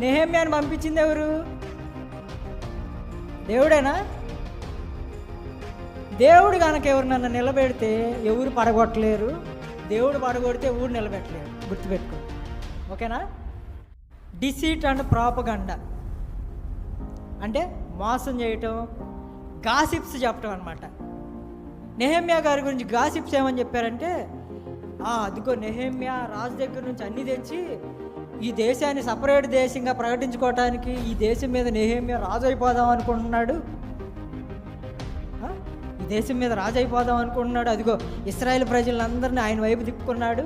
నెహెమ్యాను పంపించింది ఎవరు? దేవుడేనా? దేవుడు కనుక ఎవరు నన్ను నిలబెడితే ఎవరు పడగొట్టలేరు, దేవుడు పడగొడితే ఊరు నిలబెట్టలేరు. గుర్తుపెట్టుకో, ఓకేనా? డిసీట్ అండ్ ప్రాపగండా అంటే మోసం చేయటం, గాసిప్స్ చెప్పటం అనమాట. నెహెమ్యా గారి గురించి గాసిప్స్ ఏమని చెప్పారంటే, అదిగో నెహెమ్యా రాజు దగ్గర నుంచి అన్నీ తెచ్చి ఈ దేశాన్ని సపరేట్ దేశంగా ప్రకటించుకోవటానికి ఈ దేశం మీద నెహెమ్యా రాజు అయిపోదాం అనుకుంటున్నాడు, ఈ దేశం మీద రాజు అయిపోదాం అనుకుంటున్నాడు, అదిగో ఇశ్రాయేల్ ప్రజలందరినీ ఆయన వైపు తిప్పుకున్నాడు.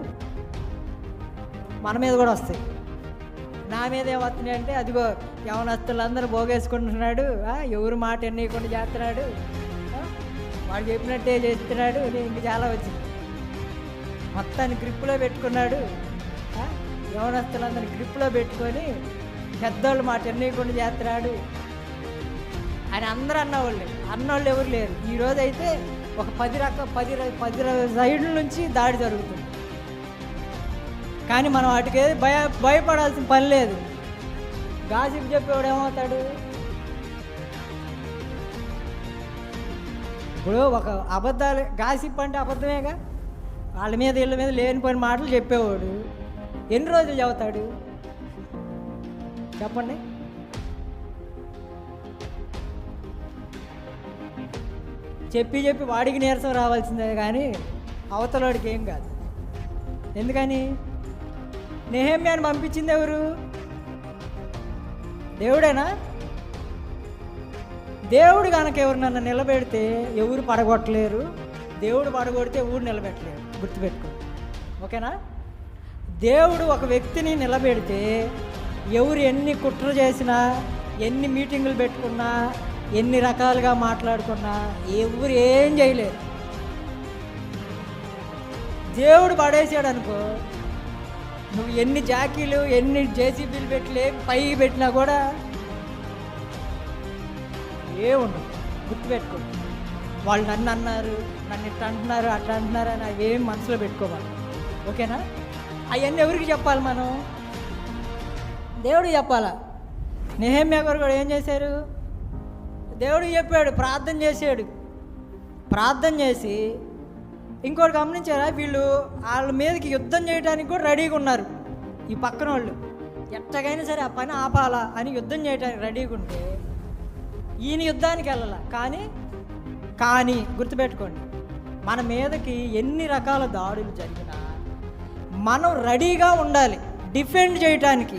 మన మీద కూడా వస్తాయి. నా మీద ఏమవుతున్నాయి అంటే, అదిగో యవనస్తులందరూ పోగేసుకుంటున్నాడు, ఎవరు మాట ఎన్నేయకుండా చేస్తున్నాడు, వాడు చెప్పినట్టే చేస్తున్నాడు, ఇంక చాలా వచ్చింది. మొత్తాన్ని గ్రిప్పులో పెట్టుకున్నాడు, యవనస్తులందరినీ గ్రిప్పులో పెట్టుకొని పెద్దోళ్ళు మాట ఎన్నేయకుండా చేస్తున్నాడు అని అందరూ అన్నోళ్ళు ఎవరు లేరు. ఈరోజు అయితే ఒక 10 సైడ్ల నుంచి దాడి జరుగుతుంది. కానీ మనం వాటికి భయపడాల్సిన పని లేదు. గాసిప్ చెప్పేవాడు ఏమవుతాడు? ఇప్పుడు ఒక అబద్ధాలు, గాసిప్ అంటే అబద్ధమేగా, వాళ్ళ మీద వీళ్ళ మీద లేనిపోయిన మాటలు చెప్పేవాడు ఎన్ని రోజులు చెబుతాడు చెప్పండి? చెప్పి వాడికి నీరసం రావాల్సిందే కానీ అవతలవాడికి ఏం కాదు. ఎందుకని? నెహెమ్యాను పంపించింది ఎవరు? దేవుడేనా? దేవుడు కనుక ఎవరు నన్ను నిలబెడితే ఎవరు పడగొట్టలేరు, దేవుడు పడగొడితే ఊరు నిలబెట్టలేరు. గుర్తుపెట్టుకో, ఓకేనా? దేవుడు ఒక వ్యక్తిని నిలబెడితే ఎవరు ఎన్ని కుట్ర చేసినా, ఎన్ని మీటింగులు పెట్టుకున్నా, ఎన్ని రకాలుగా మాట్లాడుకున్నా ఎవరు ఏం చేయలేరు. దేవుడు పడేసాడు అనుకో, నువ్వు ఎన్ని జాకీలు ఎన్ని జేసీబీలు పై పెట్టినా కూడా ఏముండదు. గుర్తుపెట్టుకో, వాళ్ళు నన్ను అన్నారు, నన్ను ఇట్లా అంటున్నారు, అట్లా అంటున్నారు అని అవేం మనసులో పెట్టుకోవాలి, ఓకేనా? అవన్నీ ఎవరికి చెప్పాలి? మనం దేవుడికి చెప్పాలా? నెహెమ్యా గారు కూడా ఏం చేశారు? దేవుడికి చెప్పాడు, ప్రార్థన చేశాడు. ప్రార్థన చేసి ఇంకోటి గమనించారా, వీళ్ళు వాళ్ళ మీదకి యుద్ధం చేయడానికి కూడా రెడీగా ఉన్నారు. ఈ పక్కన వాళ్ళు ఎట్టగైనా సరే ఆ పని ఆపాలా అని యుద్ధం చేయడానికి రెడీగా ఉంటే ఈయన యుద్ధానికి వెళ్ళాల. కానీ గుర్తుపెట్టుకోండి, మన మీదకి ఎన్ని రకాల దాడులు జరిగినా మనం రెడీగా ఉండాలి డిఫెండ్ చేయటానికి.